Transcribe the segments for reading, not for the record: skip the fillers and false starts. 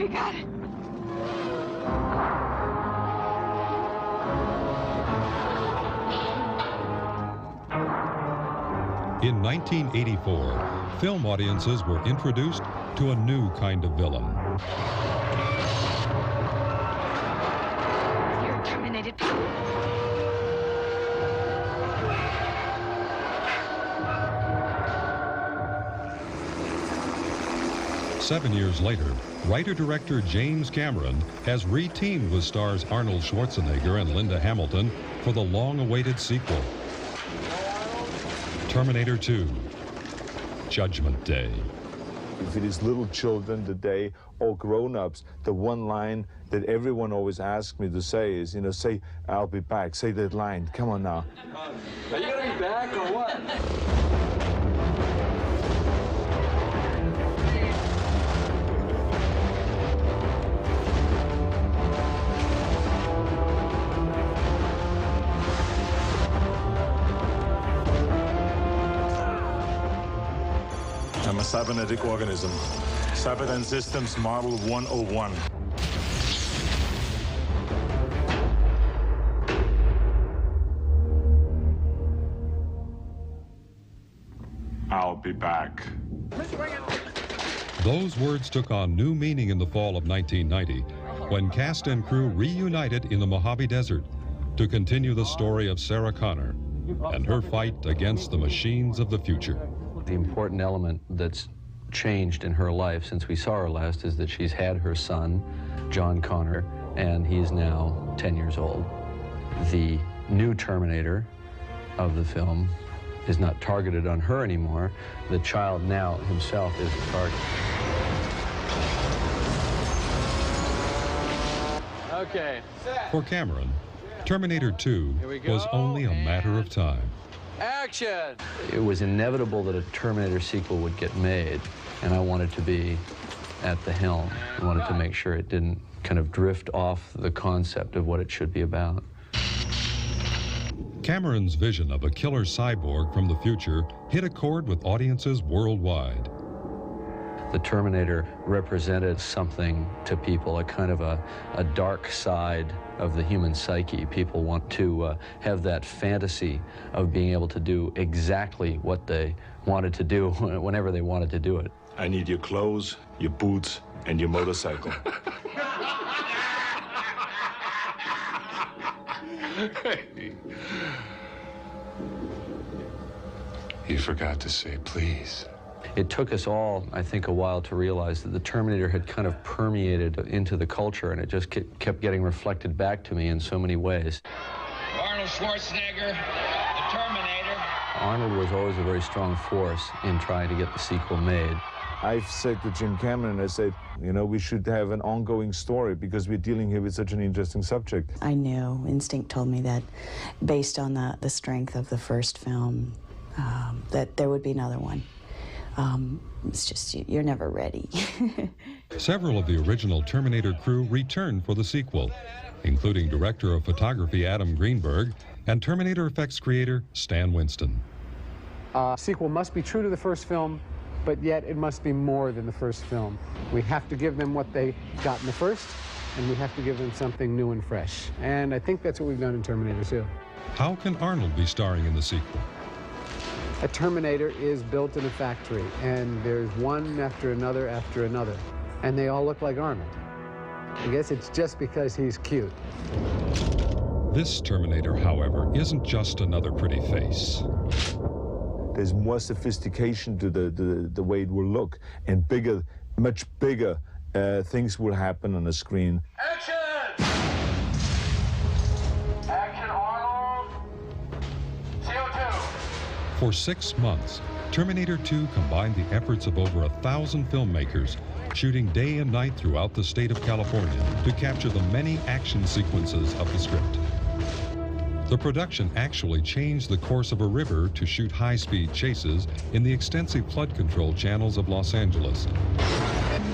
We got it. In 1984, film audiences were introduced to a new kind of villain. You're terminated. 7 years later, writer-director James Cameron has reteamed with stars Arnold Schwarzenegger and Linda Hamilton for the long-awaited sequel, Terminator 2, Judgment Day. If it is little children today or grown-ups, the one line that everyone always asks me to say is, say, "I'll be back." Say that line. Come on now. Are you gonna be back or what? I'm a cybernetic organism. Cyberdyne Systems Model 101. I'll be back. Those words took on new meaning in the fall of 1990 when cast and crew reunited in the Mojave Desert to continue the story of Sarah Connor and her fight against the machines of the future. The important element that's changed in her life since we saw her last is that she's had her son, John Connor, and he's now 10 years old. The new Terminator of the film is not targeted on her anymore. The child now himself is the target. Okay. For Cameron, Terminator 2 was only a matter of time. Action! It was inevitable that a Terminator sequel would get made, and I wanted to be at the helm. I wanted to make sure it didn't kind of drift off the concept of what it should be about. Cameron's vision of a killer cyborg from the future hit a chord with audiences worldwide. The Terminator represented something to people, a kind of a dark side of the human psyche. People want to have that fantasy of being able to do exactly what they wanted to do whenever they wanted to do it. I need your clothes, your boots, and your motorcycle. You forgot to say please. It took us all, I think, a while to realize that the Terminator had kind of permeated into the culture, and it just kept getting reflected back to me in so many ways. Arnold Schwarzenegger, the Terminator. Arnold was always a very strong force in trying to get the sequel made. I've said to Jim Cameron, I said, we should have an ongoing story because we're dealing here with such an interesting subject. I knew, instinct told me that based on the strength of the first film, that there would be another one. It's just, you're never ready. Several of the original Terminator crew returned for the sequel, including director of photography Adam Greenberg and Terminator effects creator Stan Winston. Sequel must be true to the first film, but yet it must be more than the first film. We have to give them what they got in the first, and we have to give them something new and fresh. And I think that's what we've done in Terminator 2. How can Arnold be starring in the sequel? A Terminator is built in a factory, and there's one after another, and they all look like Arnold. I guess it's just because he's cute. This Terminator, however, isn't just another pretty face. There's more sophistication to the way it will look, and bigger, much bigger things will happen on the screen. Action! Action, Arnold! CO2! For 6 months, Terminator 2 combined the efforts of over 1,000 filmmakers, shooting day and night throughout the state of California to capture the many action sequences of the script. The production actually changed the course of a river to shoot high-speed chases in the extensive flood control channels of Los Angeles.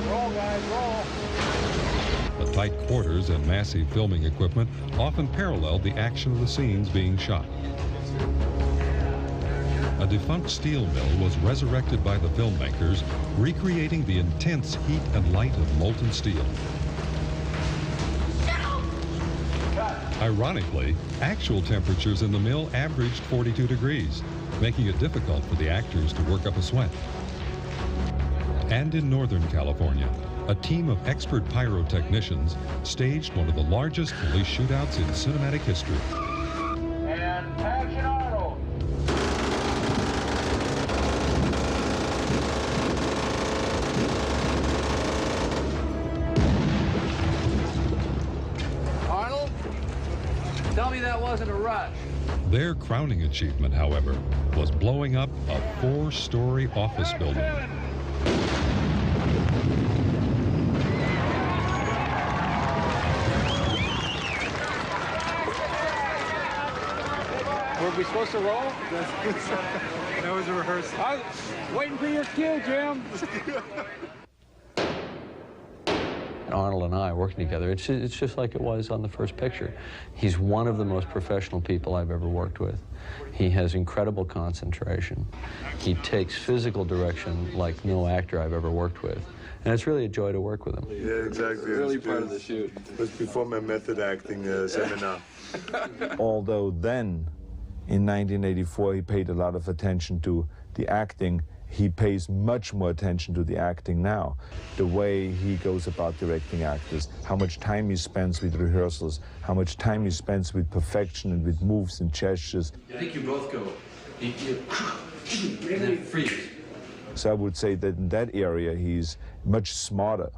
Roll, guys, roll! The tight quarters and massive filming equipment often paralleled the action of the scenes being shot. A defunct steel mill was resurrected by the filmmakers, recreating the intense heat and light of molten steel. Ironically, actual temperatures in the mill averaged 42 degrees, making it difficult for the actors to work up a sweat. And in Northern California, a team of expert pyrotechnicians staged one of the largest police shootouts in cinematic history. And action, Arnold. Arnold, tell me that wasn't a rush. Their crowning achievement, however, was blowing up a 4-story office building. Were we supposed to roll? That was a rehearsal. I was waiting for your cue, Jim. Arnold and I working together, it's just like it was on the first picture. He's one of the most professional people I've ever worked with. He has incredible concentration. He takes physical direction like no actor I've ever worked with. And it's really a joy to work with him. Yeah, exactly. Really part of the shoot. It was before my method acting seminar. Although then, in 1984, he paid a lot of attention to the acting, he pays much more attention to the acting now. The way he goes about directing actors, how much time he spends with rehearsals, how much time he spends with perfection and with moves and gestures. I think you both go, and then freeze. So I would say that in that area, he's much smarter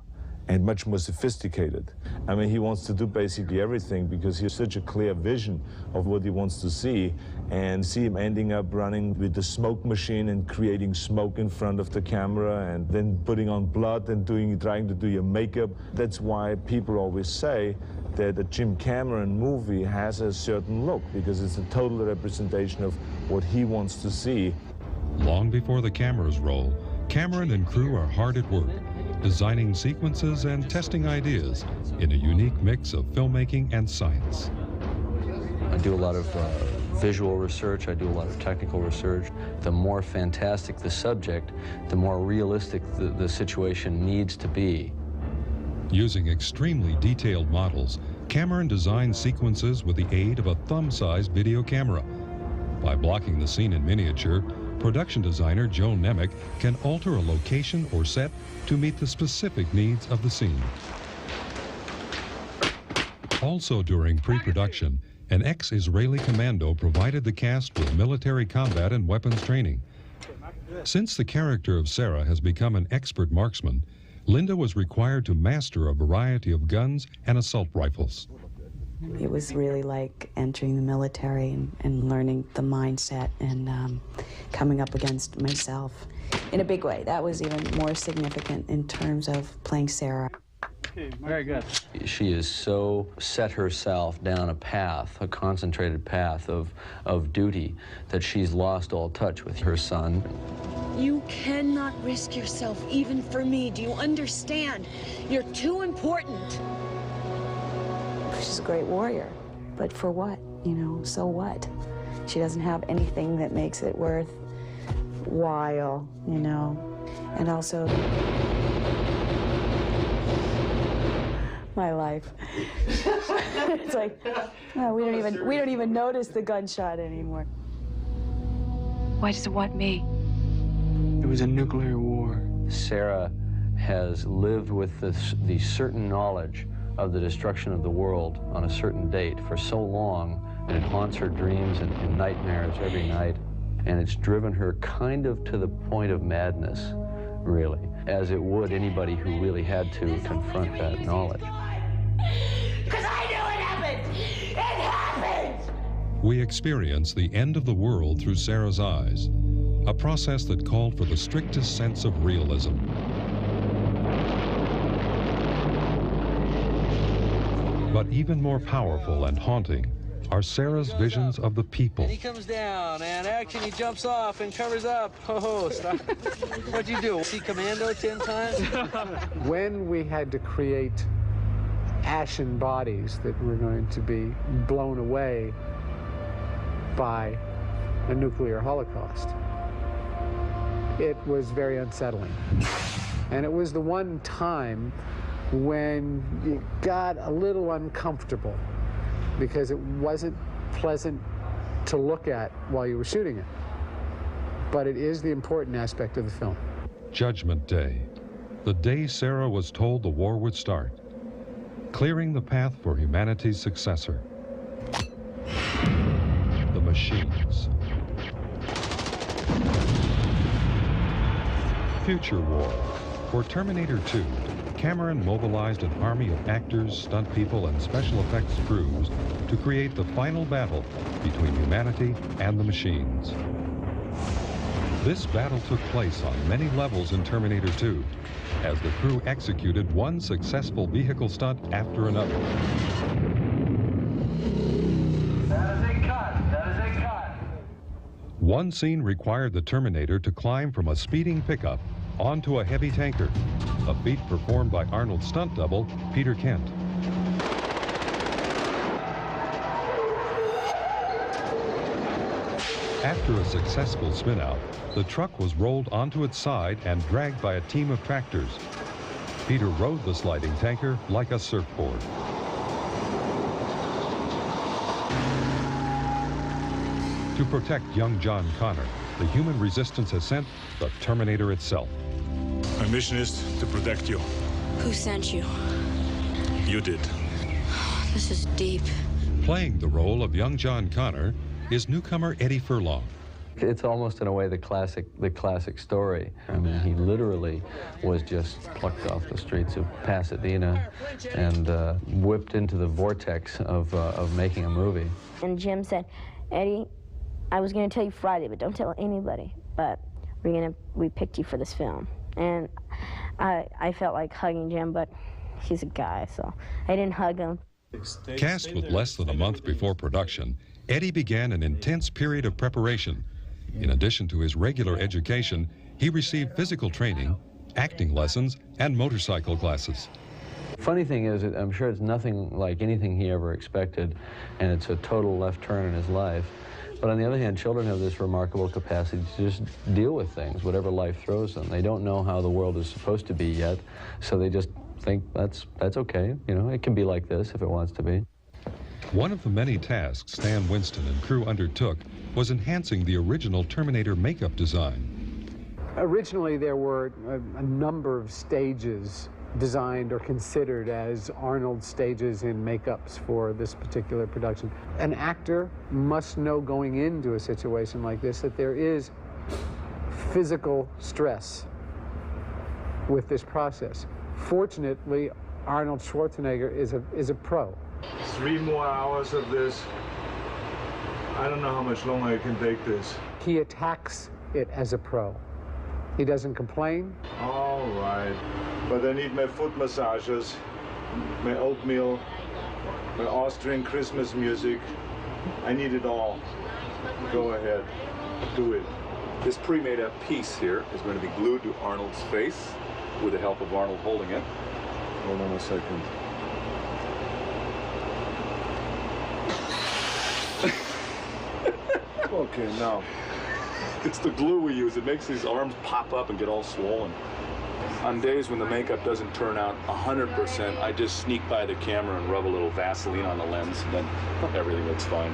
and much more sophisticated. I mean, he wants to do basically everything because he has such a clear vision of what he wants to see. And see him ending up running with the smoke machine and creating smoke in front of the camera and then putting on blood and trying to do your makeup. That's why people always say that a Jim Cameron movie has a certain look, because it's a total representation of what he wants to see. Long before the cameras roll, Cameron and crew are hard at work, designing sequences and testing ideas in a unique mix of filmmaking and science. I do a lot of visual research, I do a lot of technical research. The more fantastic the subject, the more realistic the situation needs to be. Using extremely detailed models, Cameron designed sequences with the aid of a thumb-sized video camera. By blocking the scene in miniature, production designer Joe Nemec can alter a location or set to meet the specific needs of the scene. Also during pre-production, an ex-Israeli commando provided the cast with military combat and weapons training. Since the character of Sarah has become an expert marksman, Linda was required to master a variety of guns and assault rifles. It was really like entering the military and learning the mindset and coming up against myself in a big way. That was even more significant in terms of playing Sarah. Very good. She is so set herself down a path, a concentrated path of duty, that she's lost all touch with her son. You cannot risk yourself even for me. Do you understand? You're too important. She's a great warrior, but for what? You know, so what? She doesn't have anything that makes it worthwhile, you know. And also, my life. It's like, oh, we don't even notice the gunshot anymore. Why does it want me? It was a nuclear war. Sarah has lived with the certain knowledge of the destruction of the world on a certain date for so long, and it haunts her dreams and nightmares every night, and it's driven her kind of to the point of madness, really, as it would anybody who really had to confront that knowledge. Because I knew it happened! It happened! We experience the end of the world through Sarah's eyes, a process that called for the strictest sense of realism. But even more powerful and haunting are Sarah's visions of the people. And he comes down, and action, he jumps off and covers up. Oh, stop. What'd you do? See Commando 10 times? When we had to create ashen bodies that were going to be blown away by a nuclear holocaust, it was very unsettling. And it was the one time when you got a little uncomfortable because it wasn't pleasant to look at while you were shooting it. But it is the important aspect of the film. Judgment Day, the day Sarah was told the war would start, clearing the path for humanity's successor. The machines. Future War. For Terminator 2, Cameron mobilized an army of actors, stunt people, and special effects crews to create the final battle between humanity and the machines. This battle took place on many levels in Terminator 2, as the crew executed one successful vehicle stunt after another. That is a cut. That is a cut. One scene required the Terminator to climb from a speeding pickup onto a heavy tanker, a feat performed by Arnold's stunt double, Peter Kent. After a successful spin-out, the truck was rolled onto its side and dragged by a team of tractors. Peter rode the sliding tanker like a surfboard. To protect young John Connor, the human resistance has sent the Terminator itself. My mission is to protect you. Who sent you? You did. This is deep. Playing the role of young John Connor is newcomer Eddie Furlong. It's almost in a way the classic story. I mean, he literally was just plucked off the streets of Pasadena and whipped into the vortex of making a movie. And Jim said, Eddie, I was going to tell you Friday, but don't tell anybody. But we picked you for this film. And I felt like hugging Jim, but he's a guy, so I didn't hug him. Cast with less than a month before production, Eddie began an intense period of preparation. In addition to his regular education, he received physical training, acting lessons, and motorcycle classes. Funny thing is, I'm sure it's nothing like anything he ever expected, and it's a total left turn in his life. But on the other hand, children have this remarkable capacity to just deal with things, whatever life throws them. They don't know how the world is supposed to be yet, so they just think that's okay. You know, it can be like this if it wants to be. One of the many tasks Stan Winston and crew undertook was enhancing the original Terminator makeup design. Originally, there were a number of stages designed or considered as Arnold stages in makeups for this particular production. An actor must know going into a situation like this that there is physical stress with this process. Fortunately, Arnold Schwarzenegger is a pro. 3 more hours of this. I don't know how much longer I can take this. He attacks it as a pro. He doesn't complain. All right. But I need my foot massages, my oatmeal, my Austrian Christmas music. I need it all. Go ahead. Do it. This pre-made up piece here is going to be glued to Arnold's face with the help of Arnold holding it. Hold on a second. Okay, now. It's the glue we use. It makes these arms pop up and get all swollen. On days when the makeup doesn't turn out 100%, I just sneak by the camera and rub a little Vaseline on the lens, and then everything looks fine.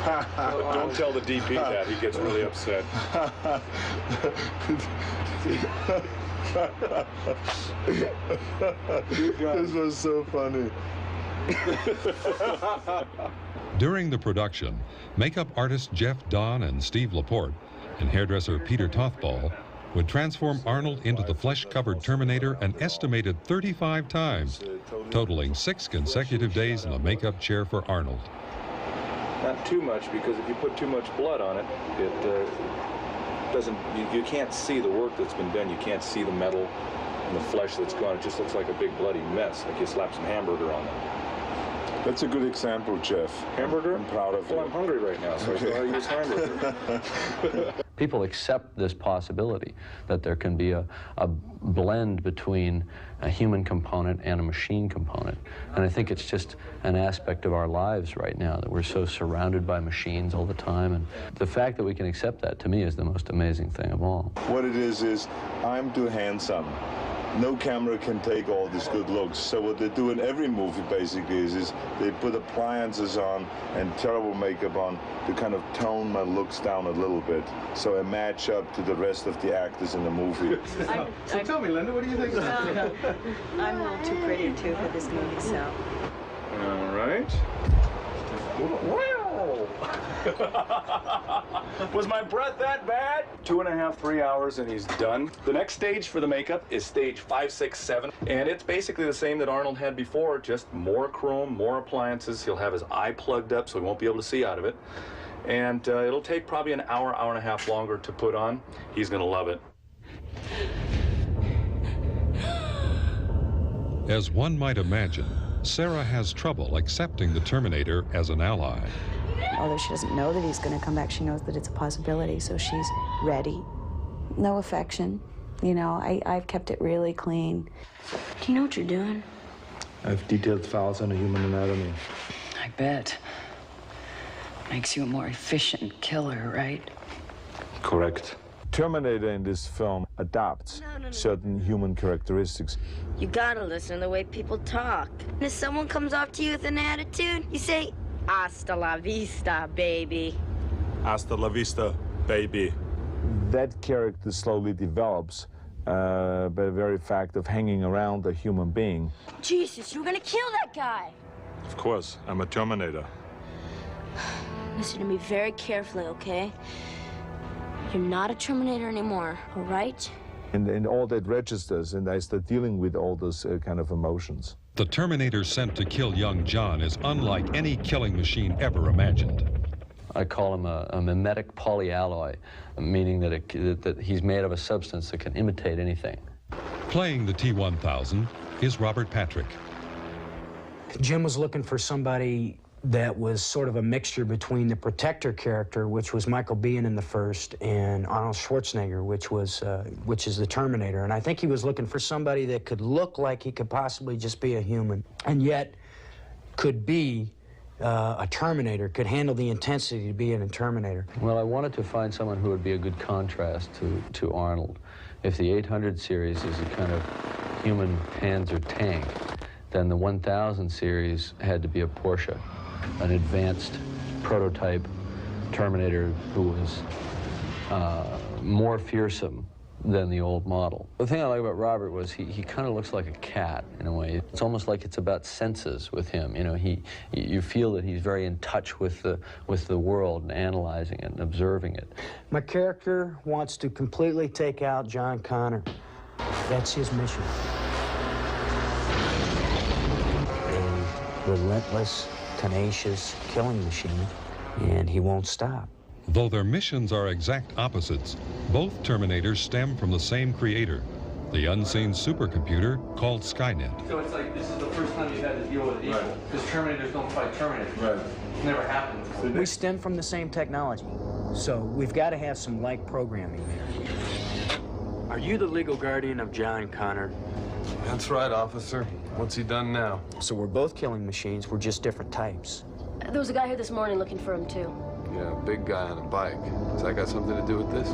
But don't tell the DP that. He gets really upset. This was so funny. During the production, makeup artist Jeff Don and Steve Laporte and hairdresser Peter Tothball would transform Arnold into the flesh-covered Terminator an estimated 35 times, totaling 6 consecutive days in the makeup chair for Arnold. Not too much, because if you put too much blood on it, it doesn't, you can't see the work that's been done. You can't see the metal and the flesh that's gone. It just looks like a big bloody mess, like you slap some hamburger on it. That's a good example, Jeff. Hamburger? I'm proud of you. Well, I'm hungry right now, so I thought I'd use hamburger. People accept this possibility that there can be a blend between a human component and a machine component. And I think it's just an aspect of our lives right now, that we're so surrounded by machines all the time. And the fact that we can accept that, to me, is the most amazing thing of all. What it is I'm too handsome. No camera can take all these good looks. So what they do in every movie basically is they put appliances on and terrible makeup on to kind of tone my looks down a little bit, so I match up to the rest of the actors in the movie. So tell me, Linda, what do you think? I'm a little too pretty too for this movie, so. All right. Wow! Was my breath that bad? 2.5, 3 hours, and he's done. The next stage for the makeup is stage 5, 6, 7, and it's basically the same that Arnold had before, just more chrome, more appliances. He'll have his eye plugged up so he won't be able to see out of it. And it'll take probably an hour, hour and a half longer to put on. He's gonna love it. As one might imagine, Sarah has trouble accepting the Terminator as an ally. Although she doesn't know that he's going to come back, she knows that it's a possibility, so she's ready. No affection. You know, I've kept it really clean. Do you know what you're doing? I've detailed files on the human anatomy. I bet. Makes you a more efficient killer, right? Correct. Terminator in this film adopts certain human characteristics. You gotta listen to the way people talk. If someone comes up to you with an attitude, you say, "Hasta la vista, baby." Hasta la vista, baby. That character slowly develops by the very fact of hanging around a human being. Jesus, you were gonna kill that guy. Of course, I'm a Terminator. Listen to me very carefully, okay? You're not a Terminator anymore, all right? And all that registers, and I start dealing with all those kind of emotions. The Terminator sent to kill young John is unlike any killing machine ever imagined. I call him a mimetic polyalloy, meaning that he's made of a substance that can imitate anything. Playing the T-1000 is Robert Patrick. Jim was looking for somebody that was sort of a mixture between the Protector character, which was Michael Biehn in the first, and Arnold Schwarzenegger, which is the Terminator. And I think he was looking for somebody that could look like he could possibly just be a human, and yet could be a Terminator, could handle the intensity to be a Terminator. Well, I wanted to find someone who would be a good contrast to Arnold. If the 800 series is a kind of human Panzer tank, then the 1000 series had to be a Porsche, an advanced prototype Terminator who was more fearsome than the old model. The thing I like about Robert was he kind of looks like a cat in a way. It's almost like it's about senses with him. You know, you feel that he's very in touch with the world and analyzing it and observing it. My character wants to completely take out John Connor. That's his mission. A relentless, tenacious killing machine, and he won't stop. Though their missions are exact opposites, both Terminators stem from the same creator, the unseen supercomputer called Skynet. So it's like this is the first time you've had to deal with an equal, because Terminators don't fight Terminators. Right. It's never happened before. We stem from the same technology, so we've got to have some like programming there. Are you the legal guardian of John Connor? That's right, officer. What's he done now? So we're both killing machines, we're just different types. There was a guy here this morning looking for him, too. Yeah, a big guy on a bike. Has that got something to do with this?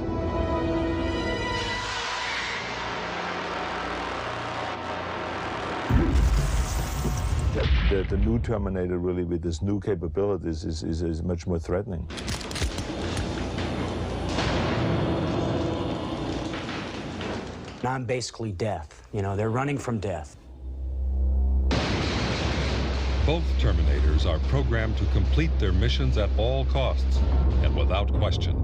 The new Terminator, really, with his new capabilities, is much more threatening. I'm basically death. You know, they're running from death. Both Terminators are programmed to complete their missions at all costs and without question.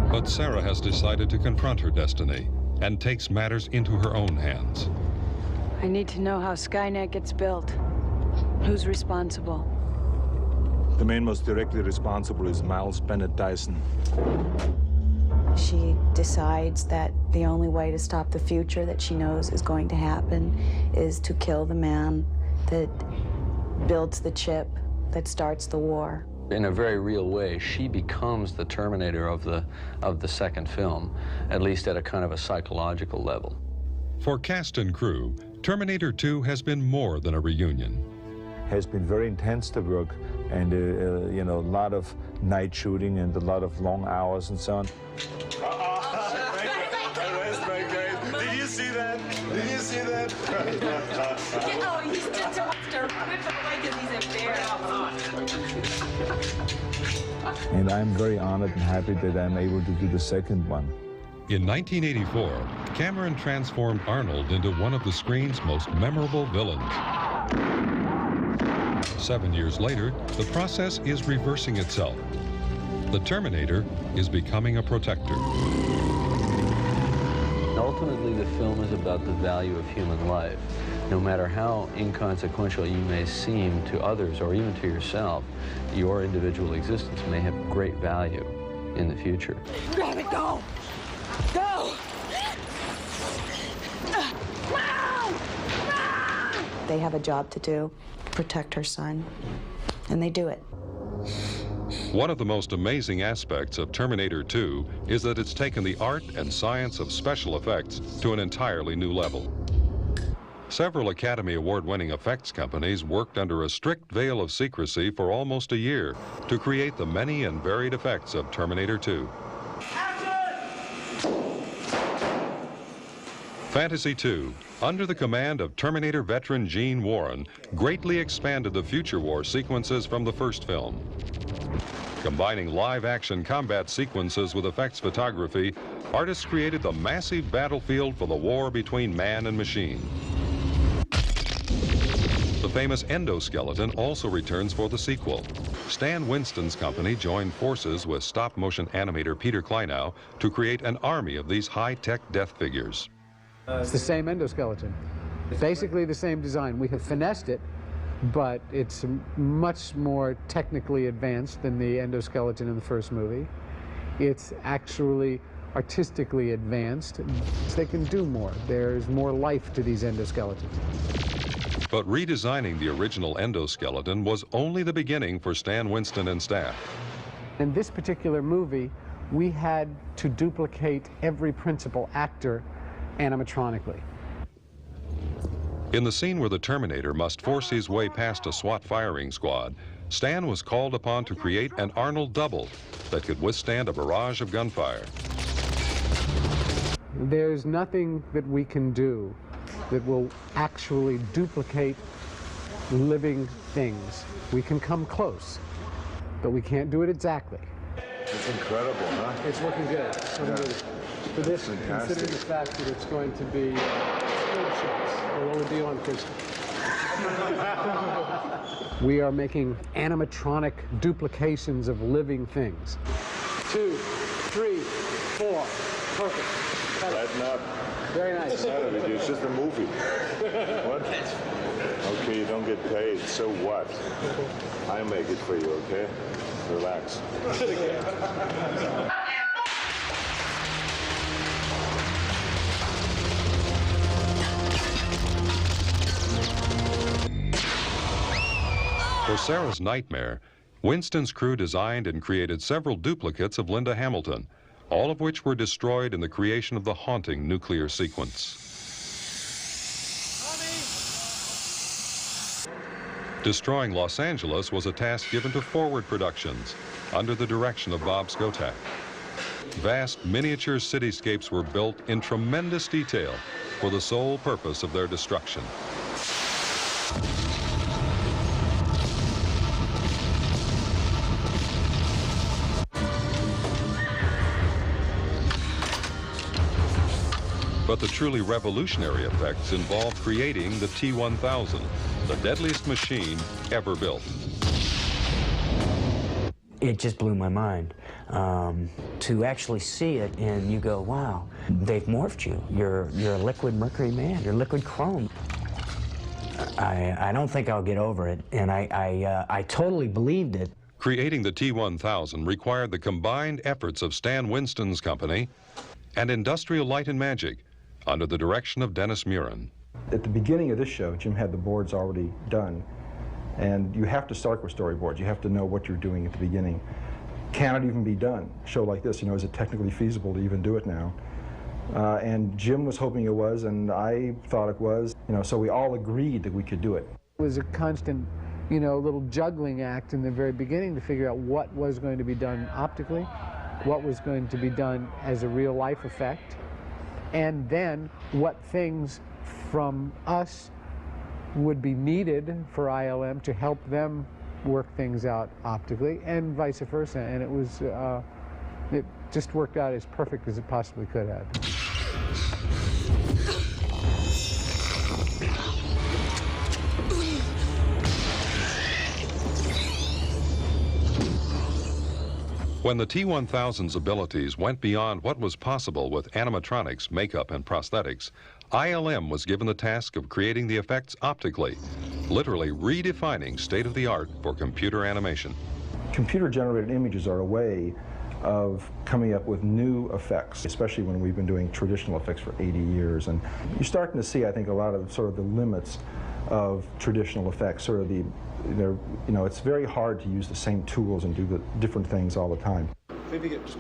But Sarah has decided to confront her destiny and takes matters into her own hands. I need to know how Skynet gets built. Who's responsible? The man most directly responsible is Miles Bennett Dyson. She decides that the only way to stop the future that she knows is going to happen is to kill the man that builds the chip that starts the war. In a very real way, she becomes the Terminator of the second film, at least at a kind of a psychological level. For cast and crew, Terminator 2 has been more than a reunion. Has been very intense, the work, and you know, a lot of night shooting and a lot of long hours and so on. Did you see that? Did you see that? Oh, he's just wants to whip him away because he's embarrassed. And I'm very honored and happy that I'm able to do the second one. In 1984, Cameron transformed Arnold into one of the screen's most memorable villains. 7 years later, the process is reversing itself. The Terminator is becoming a protector. Ultimately, the film is about the value of human life. No matter how inconsequential you may seem to others or even to yourself, your individual existence may have great value in the future. Grab it, go! Go! They have a job to do, protect her son, and they do it. One of the most amazing aspects of Terminator 2 is that it's taken the art and science of special effects to an entirely new level. Several Academy Award-winning effects companies worked under a strict veil of secrecy for almost a year to create the many and varied effects of Terminator 2. Fantasy II, under the command of Terminator veteran Gene Warren, greatly expanded the future war sequences from the first film. Combining live-action combat sequences with effects photography, artists created the massive battlefield for the war between man and machine. The famous endoskeleton also returns for the sequel. Stan Winston's company joined forces with stop-motion animator Peter Kleinow to create an army of these high-tech death figures. It's the same endoskeleton. Basically the same design. We have finessed it, but it's much more technically advanced than the endoskeleton in the first movie. It's actually artistically advanced. They can do more. There's more life to these endoskeletons. But redesigning the original endoskeleton was only the beginning for Stan Winston and staff. In this particular movie, we had to duplicate every principal actor animatronically. In the scene where the Terminator must force his way past a SWAT firing squad, Stan was called upon to create an Arnold double that could withstand a barrage of gunfire. There's nothing that we can do that will actually duplicate living things. We can come close, but we can't do it exactly. It's incredible, huh? It's looking good. It's looking good. For this, considering the fact that it's going to be good shots, it'll only be on Christmas. We are making animatronic duplications of living things. 2, 3, 4. Perfect. Lighten up. Very nice. It's just a movie. What? Okay, you don't get paid. So what? I make it for you, okay? Relax. For Sarah's nightmare, Winston's crew designed and created several duplicates of Linda Hamilton, all of which were destroyed in the creation of the haunting nuclear sequence. Destroying Los Angeles was a task given to Forward Productions under the direction of Bob Skotak. Vast miniature cityscapes were built in tremendous detail for the sole purpose of their destruction. But the truly revolutionary effects involved creating the T-1000, the deadliest machine ever built. It just blew my mind to actually see it, and you go, wow, they've morphed you. You're a liquid mercury man. You're liquid chrome. I don't think I'll get over it, and I totally believed it. Creating the T-1000 required the combined efforts of Stan Winston's company and Industrial Light and Magic, under the direction of Dennis Muren. At the beginning of this show, Jim had the boards already done, And you have to start with storyboards. You have to know what you're doing at the beginning. Can it even be done? A show like this, you know, is it technically feasible to even do it now? And Jim was hoping it was, and I thought it was. You know, so we all agreed that we could do it. It was a constant, you know, little juggling act in the very beginning to figure out what was going to be done optically, what was going to be done as a real-life effect, and then what things from us would be needed for ILM to help them work things out optically, and vice versa. And it was, it just worked out as perfect as it possibly could have. When the T-1000's abilities went beyond what was possible with animatronics, makeup, and prosthetics, ILM was given the task of creating the effects optically, literally redefining state-of-the-art for computer animation. Computer-generated images are a way of coming up with new effects, especially when we've been doing traditional effects for 80 years. And you're starting to see, I think, a lot of sort of the limits of traditional effects, sort of the, you know, it's very hard to use the same tools and do the different things all the time.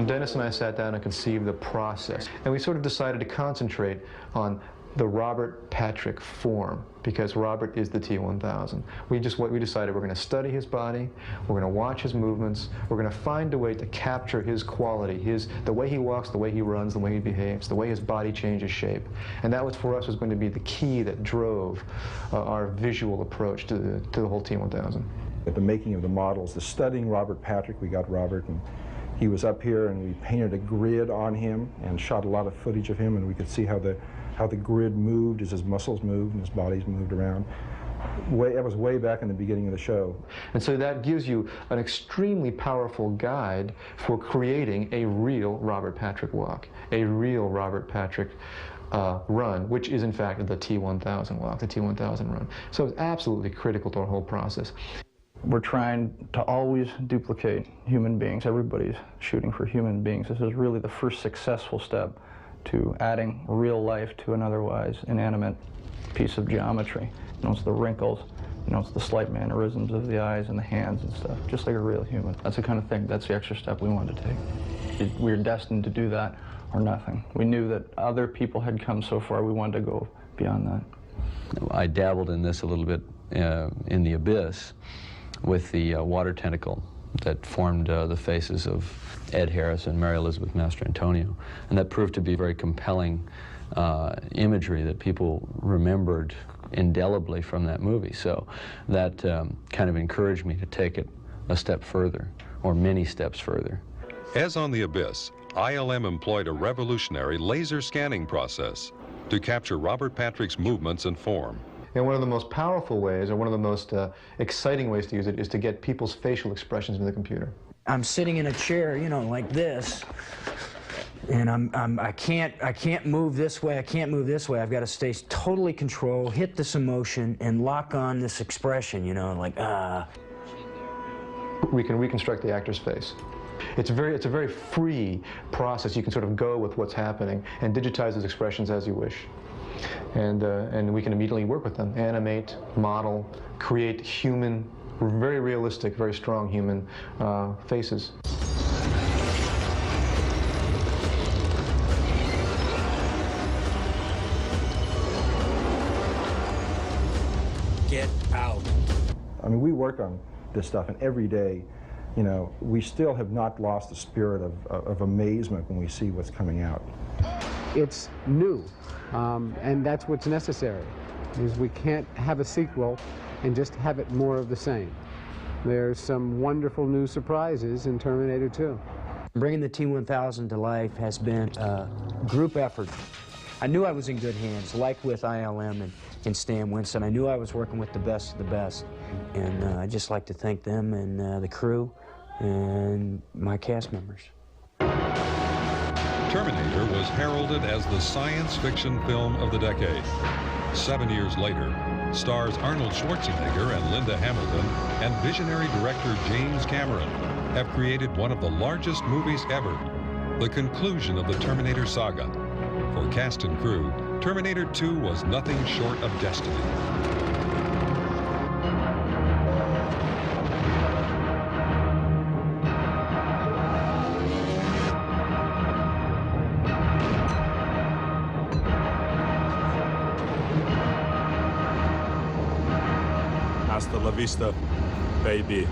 Dennis and I sat down and conceived the process, and we sort of decided to concentrate on the Robert Patrick form, because Robert is the T-1000. We decided we're going to study his body, we're going to watch his movements, we're going to find a way to capture his quality, the way he walks, the way he runs, the way he behaves, the way his body changes shape. And that was, for us, was going to be the key that drove our visual approach to the whole T-1000. At the making of the models, the studying Robert Patrick, we got Robert, and he was up here, and we painted a grid on him and shot a lot of footage of him, and we could see how the grid moved as his muscles moved and his bodies moved around. That was way back in the beginning of the show. And so that gives you an extremely powerful guide for creating a real Robert Patrick walk, a real Robert Patrick run, which is in fact the T-1000 walk, the T-1000 run. So it's absolutely critical to our whole process. We're trying to always duplicate human beings. Everybody's shooting for human beings. This is really the first successful step to adding real life to an otherwise inanimate piece of geometry. You know, it's the wrinkles, you know, it's the slight mannerisms of the eyes and the hands and stuff, just like a real human. That's the kind of thing, that's the extra step we wanted to take. We were destined to do that or nothing. We knew that other people had come so far, we wanted to go beyond that. I dabbled in this a little bit in The Abyss with the water tentacle that formed the faces of Ed Harris and Mary Elizabeth Mastrantonio. And that proved to be very compelling imagery that people remembered indelibly from that movie. So that kind of encouraged me to take it a step further, or many steps further. As on The Abyss, ILM employed a revolutionary laser scanning process to capture Robert Patrick's movements and form. And one of the most powerful ways, or one of the most exciting ways to use it, is to get people's facial expressions into the computer. I'm sitting in a chair, you know, like this, and I can't move this way, I can't move this way. I've got to stay totally controlled, hit this emotion, and lock on this expression, you know, like, We can reconstruct the actor's face. It's a very free process. You can sort of go with what's happening and digitize those expressions as you wish. And we can immediately work with them, animate, model, create human, very realistic, very strong human faces. Get out. I mean, we work on this stuff, and every day, you know, we still have not lost the spirit of amazement when we see what's coming out. It's new, and that's what's necessary, is we can't have a sequel and just have it more of the same. There's some wonderful new surprises in Terminator 2. Bringing the T-1000 to life has been a group effort. I knew I was in good hands, like with ILM and Stan Winston. I knew I was working with the best of the best, and I'd just like to thank them and the crew and my cast members. Terminator was heralded as the science fiction film of the decade. 7 years later, stars Arnold Schwarzenegger and Linda Hamilton and visionary director James Cameron have created one of the largest movies ever, the conclusion of the Terminator saga. For cast and crew, Terminator 2 was nothing short of destiny. Hasta la vista, baby.